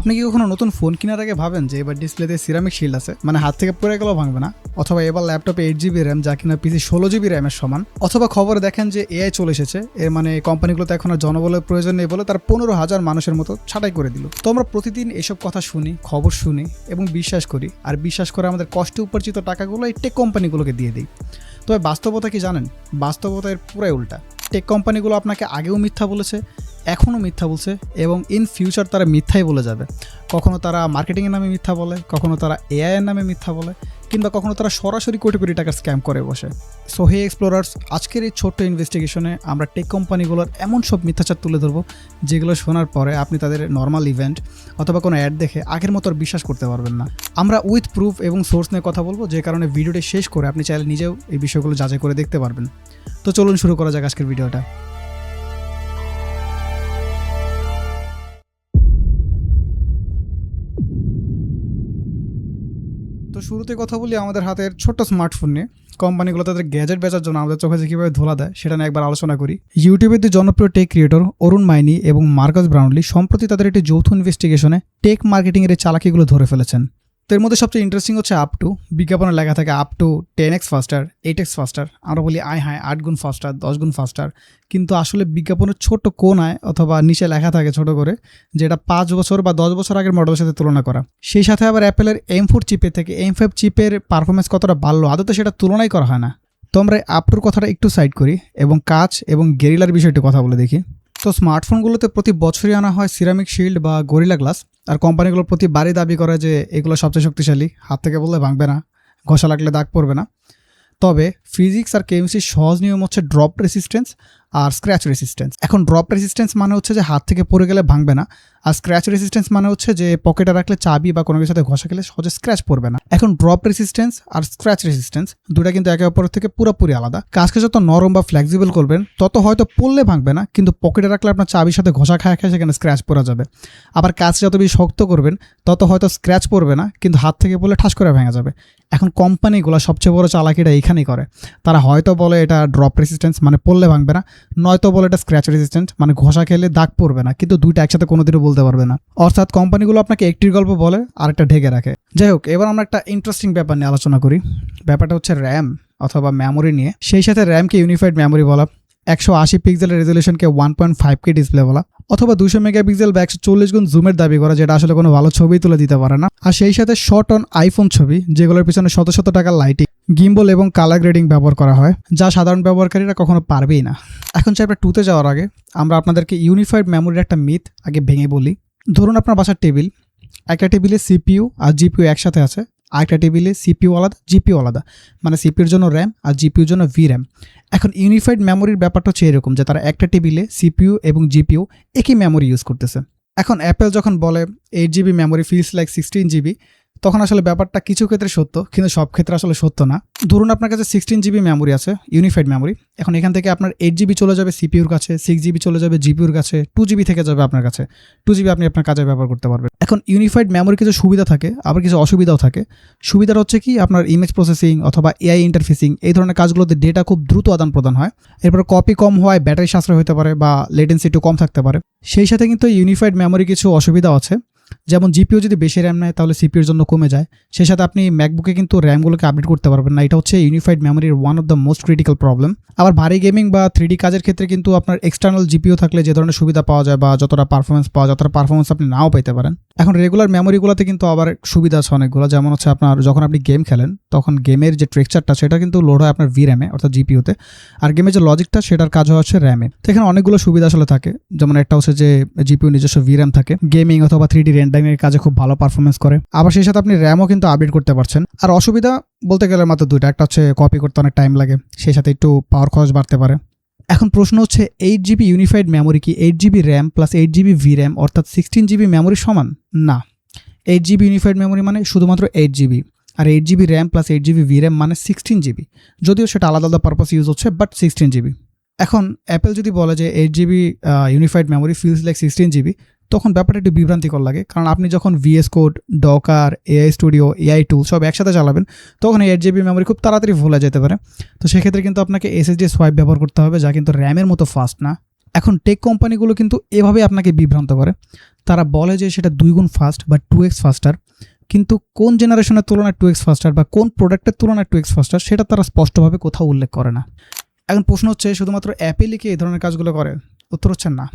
আপনি কি কখনো নতুন ফোন কেনার আগে ভাবেন যে এবার ডিসপ্লেতে সিরামিক শিল্ড আছে, মানে হাত থেকে পড়ে গেলেও ভাঙবে না, অথবা এবার ল্যাপটপে 8 GB র্যাম যা কিনা পিসি 16 GB র্যামের সমান, অথবা খবরে দেখেন যে এআই চলে এসেছে, এর মানে কোম্পানিগুলোতে এখন আর জনবলের প্রয়োজন নেই বলে তার 15,000 মানুষের মতো ছাঁটাই করে দিল। তো আমরা প্রতিদিন এসব কথা শুনি, খবর শুনি এবং বিশ্বাস করি, আর বিশ্বাস করে আমাদের কষ্টে উপার্জিত টাকাগুলো এই টেক কোম্পানিগুলোকে দিয়ে দিই। তবে বাস্তবতা কি জানেন? বাস্তবতা এর পুরাই উল্টা। টেক কোম্পানিগুলো আপনাকে আগেও মিথ্যা বলেছে, এখনও মিথ্যা বলছে এবং ইন ফিউচার তারা মিথ্যাই বলে যাবে। কখনো তারা মার্কেটিংয়ের নামে মিথ্যা বলে, কখনো তারা এআইয়ের নামে মিথ্যা বলে, কিংবা কখনো তারা সরাসরি কোটি কোটি টাকার স্ক্যাম করে বসে। সো হে এক্সপ্লোরার্স, আজকের এই ছোট্ট ইনভেস্টিগেশনে আমরা টেক কোম্পানিগুলোর এমন সব মিথ্যাচার তুলে ধরবো যেগুলো শোনার পরে আপনি তাদের নর্মাল ইভেন্ট অথবা কোনো অ্যাড দেখে আগের মতো আর বিশ্বাস করতে পারবেন না। আমরা উইথ প্রুফ এবং সোর্স নিয়ে কথা বলবো, যে কারণে ভিডিওটি শেষ করে আপনি চাইলে নিজেও এই বিষয়গুলো যাচাই করে দেখতে পারবেন। তো চলুন শুরু করা যাক আজকের ভিডিওটা। তো শুরুতে কথা বলি আমাদের হাতের ছোট্ট স্মার্টফোন নিয়ে। কোম্পানিগুলো তাদের গ্যাজেট বেচার জন্য আমাদের চোখে যে কীভাবে ধোলা দেয় সেটা নিয়ে একবার আলোচনা করি। ইউটিউবের দুই জনপ্রিয় টেক ক্রিয়েটর অরুণ মাইনি এবং মার্কাস ব্রাউনলি সম্প্রতি তাদের একটি যৌথ ইনভেস্টিগেশনে টেক মার্কেটিংয়ের এই চালাকিগুলো ধরে ফেলেছেন। তো এর মধ্যে সবচেয়ে ইন্টারেস্টিং হচ্ছে আপ টু, বিজ্ঞাপনে লেখা থাকে আপ টু 10x ফাস্টার, 8x ফাস্টার। আমরা বলি আয় হায় 8 গুণ ফাস্টার, 10 গুণ ফাস্টার, কিন্তু আসলে বিজ্ঞাপনের ছোট কোণায় অথবা নিচে লেখা থাকে ছোট করে যেটা 5 বছর বা 10 বছর আগের মডেলের সাথে তুলনা করা। সেই সাথে আবার অ্যাপেলের M4 চিপের থেকে M5 চিপের পারফরমেন্স কতটা বাড়লো আদতে সেটা তুলনাই করা হয় না। তো আমরা আপ টুর কথাটা একটু সাইড করি এবং কাচ এবং গেরিলার বিষয়টি কথা বলে দেখি। তো স্মার্টফোনগুলোতে প্রতি বছরই আনা হয় সিরামিক শিল্ড বা গরিলা গ্লাস, আর কোম্পানিগুলো প্রতিবারই দাবি করে যে এগুলো সবচেয়ে শক্তিশালী, হাত থেকে বললে ভাঙবে না, ঘষা লাগলে দাগ পড়বে না। তবে ফিজিক্স আর কেমিস্ট্রির সহজ নিয়ম হচ্ছে ড্রপ রেসিস্ট্যান্স আর স্ক্র্যাচ রেসিস্ট্যান্স। এখন ড্রপ রেসিস্ট্যান্স মানে হচ্ছে যে হাত থেকে পড়ে গেলে ভাঙবে না, আর স্ক্র্যাচ রেসিস্ট্যান্স মানে হচ্ছে যে পকেটে রাখলে চাবি বা কোনো কিছুর সাথে ঘষা খেলে সহজে স্ক্র্যাচ পড়বে না। এখন ড্রপ রেসিস্ট্যান্স আর স্ক্র্যাচ রেসিস্ট্যান্স দুটা কিন্তু একে অপরের থেকে পুরোপুরি আলাদা। কাজকে যত নরম বা ফ্লেক্সিবল করবেন তত হয়তো পড়লে ভাঙবে না, কিন্তু পকেটে রাখলে আপনার চাবির সাথে ঘষা খায় সেখানে স্ক্র্যাচ পড়া যাবে। আবার কাজ যত বেশি শক্ত করবেন তত হয়তো স্ক্র্যাচ পড়বে না, কিন্তু হাত থেকে পড়লে ঠাস করে ভেঙে যাবে। এখন কোম্পানিগুলো সবচেয়ে বড় চালাকিটা এইখানেই করে, তারা হয়তো বলে এটা ড্রপ রেসিস্ট্যান্স মানে পড়লে ভাঙবে না, নয়তো বলে এটা স্ক্র্যাচ রেসিস্ট্যান্ট মানে ঘষা খেলে দাগ পড়বে না, কিন্তু দুইটা একসাথে কোনোদিনও বলতে পারবে না। অর্থাৎ কোম্পানিগুলো আপনাকে একটির গল্প বলে আর একটা ঢেকে রাখে। যাই হোক, এবার আমরা একটা ইন্টারেস্টিং ব্যাপার নিয়ে আলোচনা করি। ব্যাপারটা হচ্ছে র্যাম অথবা মেমোরি নিয়ে। সেই সাথে র্যামকে ইউনিফাইড মেমোরি বলা, 180 পিক্সেলের রেজলিউশনকে 1.5K ডিসপ্লে বলা, অথবা 200 মেগাপিক্সেল বা 140 গুণ জুমের দাবি করা, যেটা আসলে কোনো ভালো ছবি তুলে দিতে পারে না। আর সেই সাথে শর্ট অন আইফোন ছবি, যেগুলোর পিছনে শত শত টাকার লাইটিং, গিম্বল এবং কালার গ্রেডিং ব্যবহার করা হয়, যা সাধারণ ব্যবহারকারীরা কখনো পারবেই না। এখন চ্যাপ্টার 2তে যাওয়ার আগে আমরা আপনাদেরকে ইউনিফাইড মেমোরির একটা মিথ আগে ভেঙে বলি। ধরুন আপনার বাসার টেবিল, একটা টেবিলে সিপিইউ আর জিপিইউ একসাথে আছে, আরেকটা টেবিলে সিপিইউ আলাদা, জিপিইউ আলাদা, মানে সিপিইউর জন্য র্যাম আর জিপিইউর জন্য VRAM। এখন ইউনিফাইড মেমোরির ব্যাপারটা হচ্ছে এরকম যে তারা একটা টেবিলে সিপিইউ এবং জিপিইউ একই মেমোরি ইউজ করতেছে। এখন অ্যাপেল যখন বলে 8 GB memory feels like 16 GB, তখন আসলে ব্যাপারটা কিছু ক্ষেত্রে সত্য, কিন্তু সব ক্ষেত্রে আসলে সত্য না। ধরুন আপনার কাছে 16 GB মেমোরি আছে, ইউনিফাইড মেমোরি। এখন এখান থেকে আপনার 8 GB চলে যাবে সিপিইউর কাছে, 6 GB চলে যাবে জিপিইউর কাছে, 2 GB থেকে যাবে আপনার কাছে। 2 GB আপনি আপনার কাজে ব্যবহার করতে পারবেন। এখন ইউনিফাইড মেমোরি কিছু সুবিধা থাকে, আবার কিছু অসুবিধাও থাকে। সুবিধাটা হচ্ছে কি, আপনার ইমেজ প্রসেসিং অথবা এআই ইন্টারফেসিং এই ধরনের কাজগুলোতে ডেটা খুব দ্রুত আদান প্রদান হয়। এরপর কপি কম হওয়ায় ব্যাটারি সাশ্রয় হতে পারে বা লেটেন্সি একটু কম থাকতে পারে। সেই সাথে কিন্তু ইউনিফাইড মেমোরি কিছু অসুবিধাও আছে, যেমন জিপিইউ যদি বেশি র্যাম নেয় তাহলে সিপিইউর জন্য কমে যায়। সেই সাথে আপনি ম্যাকবুকে কিন্তু র্যামগুলোকে আপডেট করতে পারবেন না। এটা হচ্ছে ইউনিফাইড মেমোরির one of the most critical problem. আবার ভারী গেমিং বা 3D কাজের ক্ষেত্রে কিন্তু আপনার এক্সটার্নাল জিপিইউ থাকলে যে ধরনের সুবিধা পাওয়া যায় বা যতটা পারফরমেন্স পাওয়া যায় ততটা পারফরমেন্স আপনি নাও পেতে পারেন। এখন রেগুলার মেমোরিগুলোতে কিন্তু আবার সুবিধা আছে অনেকগুলো, যেমন হচ্ছে আপনার যখন আপনি গেম খেলেন তখন গেমের যে টেক্সচারটা সেটা কিন্তু লোড হয় আপনার VRAM-এ অর্থাৎ জিপিইউতে, আর গেমের যে লজিকটা সেটার কাজ হচ্ছে র্যামে। তো এখানে অনেকগুলো সুবিধা আসলে থাকে, যেমন একটা হচ্ছে যে জিপিইউ নিজস্ব VRAM থাকে, গেমিং অথবা 3D রেন্ডারিংয়ের কাজে খুব ভালো পারফরমেন্স করে। আবার সেই সাথে আপনি র্যামও কিন্তু আপডেট করতে পারছেন। আর অসুবিধা বলতে গেলে মাত্র দুইটা, একটা হচ্ছে কপি করতে অনেক টাইম লাগে, সেই সাথে একটু পাওয়ার খরচ বাড়তে পারে। এখন প্রশ্ন হচ্ছে 8 GB ইউনিফাইড মেমোরি কি 8 GB RAM plus 8 GB VRAM অর্থাৎ 16 GB মেমোরি সমান? না, 8 GB ইউনিফাইড মেমোরি মানে শুধুমাত্র 8 GB, আর 8 GB RAM plus 8 GB VRAM মানে 16 GB, যদিও সেটা আলাদা আলাদা পারপাস ইউজ হচ্ছে, বাট 16 GB। এখন অ্যাপেল যদি বলে যে 8 GB unified memory feels like 16 GB, তখন ব্যাপারটা একটু বিভ্রান্তিকর লাগে, কারণ আপনি যখন VS code, Docker, AI studio, AI টুল সব একসাথে চালাবেন তখন 8 GB মেমোরি খুব তাড়াতাড়ি ভুলে যেতে পারে। তো সেক্ষেত্রে কিন্তু আপনাকে SSD সোয়াইপ ব্যবহার করতে হবে, যা কিন্তু র্যামের মতো ফাস্ট না। এখন টেক কোম্পানিগুলো কিন্তু এভাবে আপনাকে বিভ্রান্ত করে। তারা বলে যে সেটা 2 গুণ ফাস্ট বা 2x ফাস্টার, কিন্তু কোন জেনারেশনের তুলনায় 2x ফাস্টার বা কোন প্রোডাক্টের তুলনায় 2x ফাস্টার সেটা তারা স্পষ্টভাবে কোথাও উল্লেখ করে না। এখন প্রশ্ন হচ্ছে শুধুমাত্র অ্যাপেলই কি এই ধরনের কাজগুলো করে? উত্তর হচ্ছে না।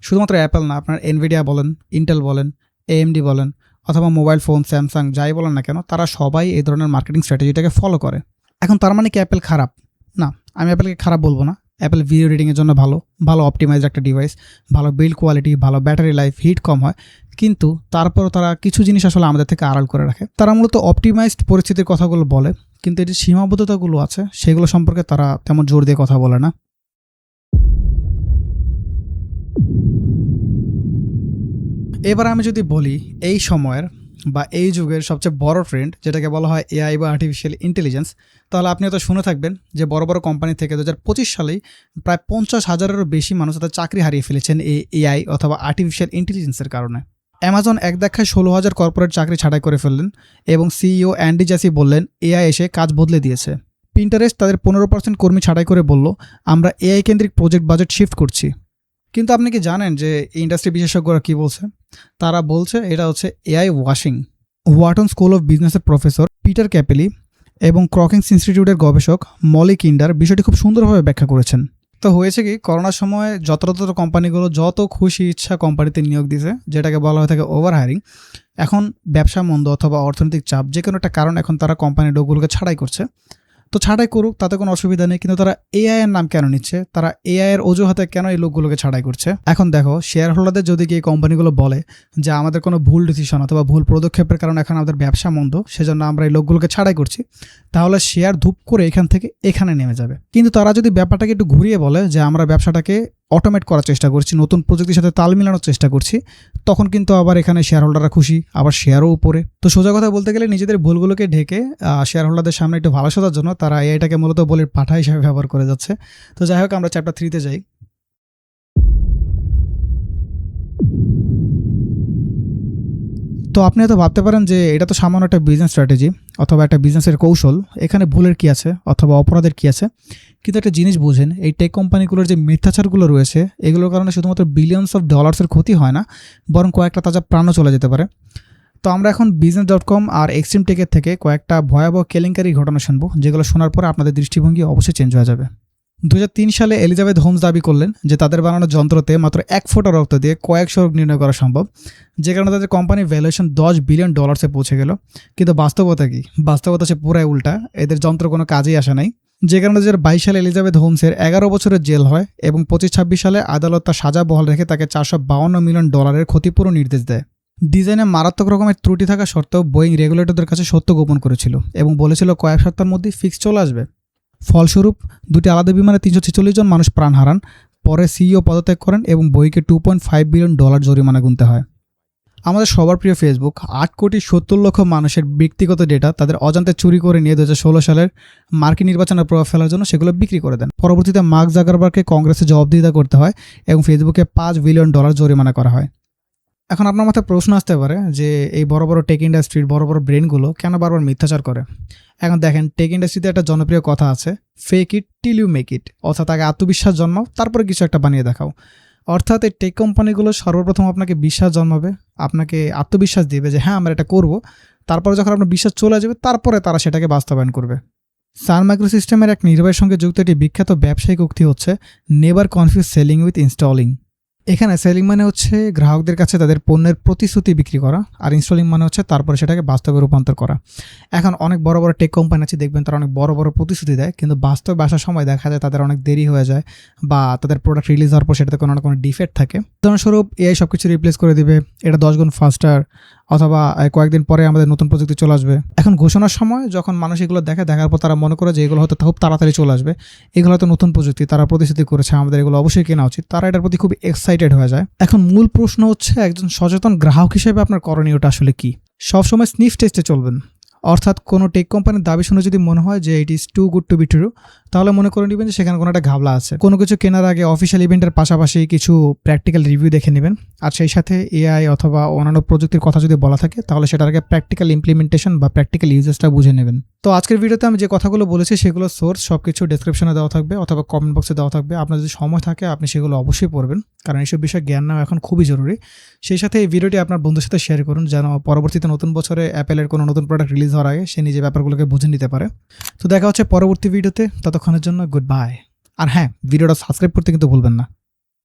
শুধুমাত্র অ্যাপেল না, আপনার এনভিডিয়া বলেন, ইন্টেল বলেন, এএমডি বলেন, অথবা মোবাইল ফোন স্যামসাং যাই বলেন না কেন, তারা সবাই এই ধরনের মার্কেটিং স্ট্র্যাটেজিটাকে ফলো করে। এখন তার মানে কি অ্যাপেল খারাপ? না, আমি অ্যাপেলকে খারাপ বলবো না। অ্যাপেল ভিডিও এডিটিংয়ের জন্য ভালো, ভালো অপটিমাইজ একটা ডিভাইস, ভালো বিল্ড কোয়ালিটি, ভালো ব্যাটারি লাইফ, হিট কম হয়, কিন্তু তারপরও তারা কিছু জিনিস আসলে আমাদের থেকে আড়াল করে রাখে। তারা মূলত অপটিমাইজড পরিস্থিতির কথাগুলো বলে, কিন্তু এটি সীমাবদ্ধতাগুলো আছে সেগুলো সম্পর্কে তারা তেমন জোর দিয়ে কথা বলে না। এবার আমি যদি বলি এই সময়ের বা এই যুগের সবচেয়ে বড় ট্রেন্ড যেটাকে বলা হয় এআই বা আর্টিফিশিয়াল ইন্টেলিজেন্স, তাহলে আপনি হয়তো শুনে থাকবেন যে বড় বড় কোম্পানি থেকে 2025 সালেই প্রায় 50,000-এরও বেশি মানুষ তাদের চাকরি হারিয়ে ফেলেছেন এই এআই অথবা আর্টিফিশিয়াল ইন্টেলিজেন্সের কারণে। অ্যামাজন এক দেখায় 16,000 কর্পোরেট চাকরি ছাঁটাই করে ফেললেন এবং সিইও অ্যান্ডি জাসি বললেন এআই এসে কাজ বদলে দিয়েছে। পিন্টারেস্ট তাদের 15% কর্মী ছাঁটাই করে বলল আমরা এআই কেন্দ্রিক প্রজেক্ট বাজেট শিফট করছি। কিন্তু আপনি কি জানেন যে ইন্ডাস্ট্রি বিশেষজ্ঞরা কী বলছে? তারা বলছে এটা হচ্ছে এআই ওয়াশিং। ওয়াটন স্কুল অফ বিজনেসের প্রফেসর পিটার ক্যাপেলি এবং ক্রকিংস ইনস্টিটিউটের গবেষক মলি কিন্ডার বিষয়টি খুব সুন্দরভাবে ব্যাখ্যা করেছেন। তো হয়েছে কি, করোনার সময় যত্রতত্র কোম্পানিগুলো যত খুশি ইচ্ছা কোম্পানিতে নিয়োগ দিয়েছে, যেটাকে বলা হয়ে থাকে ওভার হায়ারিং। এখন ব্যবসা মন্দ অথবা অর্থনৈতিক চাপ যে কোনো একটা কারণ এখন তারা কোম্পানির লোকগুলোকে ছাঁটাই করছে। তো ছাঁটাই করুক, তাতে কোনো অসুবিধা নেই, কিন্তু তারা এআই এর নাম কেন নিচ্ছে? তারা এআই এর অজুহাতে কেন এই লোকগুলোকে ছাঁটাই করছে? এখন দেখো, শেয়ার হোল্ডারদের যদি এই কোম্পানিগুলো বলে যে আমাদের কোনো ভুল ডিসিশন অথবা ভুল পদক্ষেপের কারণে এখন আমাদের ব্যবসা মন্দ, সেজন্য আমরা এই লোকগুলোকে ছাঁটাই করছি, তাহলে শেয়ার ধূপ করে এখান থেকে এখানে নেমে যাবে। কিন্তু তারা যদি ব্যাপারটাকে একটু ঘুরিয়ে বলে যে আমরা ব্যবসাটাকে অটোমেট করার চেষ্টা করছি, নতুন প্রযুক্তির সাথে তাল মিলানোর চেষ্টা করছি, তখন কিন্তু আবার এখানে শেয়ার হোল্ডাররা খুশি, আবার শেয়ারও উপরে। তো সোজা কথা বলতে গেলে নিজেদের ভুলগুলোকে ঢেকে শেয়ার হোল্ডারদের সামনে একটু ভালো সাজার জন্য তারা এটাকে মূলত বলির পাঠা হিসেবে ব্যবহার করে যাচ্ছে। তো যাই হোক, আমরা চ্যাপ্টার 3-তে যাই। তো আপনি হয়তো ভাবতে পারেন যে এটা তো সামান্য একটা বিজনেস স্ট্র্যাটেজি অথবা একটা বিজনেসের কৌশল, এখানে ভুলের কী আছে অথবা অপরাধের কী আছে? কিন্তু একটা জিনিস বোঝেন, এই টেক কোম্পানিগুলোর যে মিথ্যাচারগুলো রয়েছে এগুলোর কারণে শুধুমাত্র বিলিয়নস অফ ডলার্সের ক্ষতি হয় না, বরং কয়েকটা তাজা প্রাণও চলে যেতে পারে। তো আমরা এখন business.com আর এক্সট্রিম টেকের থেকে কয়েকটা ভয়াবহ কেলেঙ্কারি ঘটনা শুনবো, যেগুলো শোনার পরে আপনাদের দৃষ্টিভঙ্গি অবশ্যই চেঞ্জ হয়ে যাবে। 2003 সালে এলিজাবেথ হোমস দাবি করলেন যে তাদের বানানো যন্ত্রতে মাত্র 1 ফোঁটা রক্ত দিয়ে কয়েকশো রোগ নির্ণয় করা সম্ভব, যে কারণে তাদের কোম্পানির ভ্যালুয়েশন $10 বিলিয়ন পৌঁছে গেল। কিন্তু বাস্তবতা কি? বাস্তবতা সে পুরাই উল্টা। এদের যন্ত্র কোনো কাজেই আসে নাই, যে কারণে 2022 সালে এলিজাবেথ হোমসের 11 বছরের জেল হয় এবং 25-26 সালে আদালত তার সাজা বহাল রেখে তাকে $452 মিলিয়ন ক্ষতিপূরণ নির্দেশ দেয়। ডিজাইনে মারাত্মক রকমের ত্রুটি থাকা সত্ত্বেও বোয়িং রেগুলেটরদের কাছে সত্য গোপন করেছিল এবং বলেছিল কয়েক সপ্তাহের মধ্যেই ফিক্স চলে আসবে। ফলস্বরূপ দুটি আলাদা বিমানে 346 জন মানুষ প্রাণ হারান। পরে সিইও পদত্যাগ করেন এবং বইকে $2.5 বিলিয়ন জরিমানা গুনতে হয়। আমাদের সবার প্রিয় ফেসবুক 8 কোটি 70 লক্ষ মানুষের ব্যক্তিগত ডেটা তাদের অজান্তে চুরি করে নিয়ে 2016 সালের মার্কিন নির্বাচনের প্রভাব ফেলার জন্য সেগুলো বিক্রি করে দেন। পরবর্তীতে মার্ক জাকারবার্গকে কংগ্রেসে জবাবদিহিতা করতে হয় এবং ফেসবুকে $5 বিলিয়ন জরিমানা করা হয়। এখন আপনার মাথায় প্রশ্ন আসতে পারে যে এই বড় বড় টেক ইন্ডাস্ট্রির বড় বড় ব্রেনগুলো কেন বারবার মিথ্যাচার করে? এখন দেখেন, টেক ইন্ডাস্ট্রিতে একটা জনপ্রিয় কথা আছে, fake it till you make it, অর্থাৎ আগে আত্মবিশ্বাস জন্মাও, তারপরে কিছু একটা বানিয়ে দেখাও। অর্থাৎ এই টেক কোম্পানিগুলো সর্বপ্রথম আপনাকে বিশ্বাস জন্মাবে, আপনাকে আত্মবিশ্বাস দিবে যে হ্যাঁ আমরা এটা করব, তারপরে যখন আপনার বিশ্বাস চলে যাবে তারপরে তারা সেটাকে বাস্তবায়ন করবে। সান মাইক্রোসিস্টেমের এক নির্বাহীর সঙ্গে যুক্ত একটি বিখ্যাত ব্যবসায়িক উক্তি হচ্ছে never confuse selling with installing. এখানে সেলিং মানে হচ্ছে গ্রাহকদের কাছে তাদের পণ্যের প্রতিশ্রুতি বিক্রি করা, আর ইনস্টলিং মানে হচ্ছে তারপরে সেটাকে বাস্তবে রূপান্তর করা। এখন অনেক বড় বড় টেক কোম্পানি আছে, দেখবেন তারা অনেক বড় বড় প্রতিশ্রুতি দেয়, কিন্তু বাস্তবে আসার সময় দেখা যায় তাদের অনেক দেরি হয়ে যায় বা তাদের প্রোডাক্ট রিলিজ হওয়ার পর সেটাতে কোনো না কোনো ডিফেক্ট থাকে। উদাহরণস্বরূপ এআই সব কিছু রিপ্লেস করে দিবে, এটা 10 গুণ ফাস্টার, অথবা কয়েকদিন পরে আমাদের নতুন প্রযুক্তি চলে আসবে। এখন ঘোষণার সময় যখন মানুষ এগুলো দেখার পর তারা মনে করে যে এগুলো হয়তো খুব তাড়াতাড়ি চলে আসবে, এগুলো হয়তো নতুন প্রযুক্তি, তারা প্রতিশ্রুতি করেছে আমাদের এগুলো অবশ্যই কেনা উচিত, তারা এটার প্রতি খুব এক্সাইটেড হয়ে যায়। এখন মূল প্রশ্ন হচ্ছে একজন সচেতন গ্রাহক হিসেবে আপনার করণীয়টা আসলে কি? সবসময় স্নিফ টেস্টে চলবেন, অর্থাৎ কোনো টেক কোম্পানির দাবি শুনে যদি মনে হয় যে it is too good to be true, তাহলে মনে করে নেবেন যে সেখানে কোনো একটা ঘাবলা আছে। কোনো কিছু কেনার আগে অফিসিয়াল ইভেন্টের পাশাপাশি কিছু প্র্যাকটিক্যাল রিভিউ দেখে নেবেন, আর সেই সাথে এআই অথবা অন্যান্য প্রযুক্তির কথা যদি বলা থাকে তাহলে সেটার আগে প্র্যাকটিক্যাল ইমপ্লিমেন্টেশন বা প্র্যাকটিক্যাল ইউজেসটা বুঝে নেবেন। তো আজকের ভিডিওতে আমি যে কথাগুলো বলেছি সেগুলো সোর্স সব কিছু ডেসক্রিপশনে দেওয়া থাকবে অথবা কমেন্ট বক্সে দেওয়া থাকবে। আপনার যদি সময় থাকে আপনি সেগুলো অবশ্যই পড়বেন, কারণ এইসব বিষয়ে জ্ঞান নেওয়া এখন খুবই জরুরি। সেই সাথে এই ভিডিওটি আপনার বন্ধুর সাথে শেয়ার করুন, যেন পরবর্তীতে নতুন বছরে অ্যাপেলের কোনো নতুন প্রোডাক্ট রিলিজ হওয়ার আগে সে নিজে ব্যাপারগুলোকে বুঝে নিতে পারে। তো দেখা হচ্ছে পরবর্তী ভিডিওতে, ততক্ষণের জন্য গুড বাই। আর হ্যাঁ, ভিডিওটা সাবস্ক্রাইব করতে কিন্তু ভুলবেন না।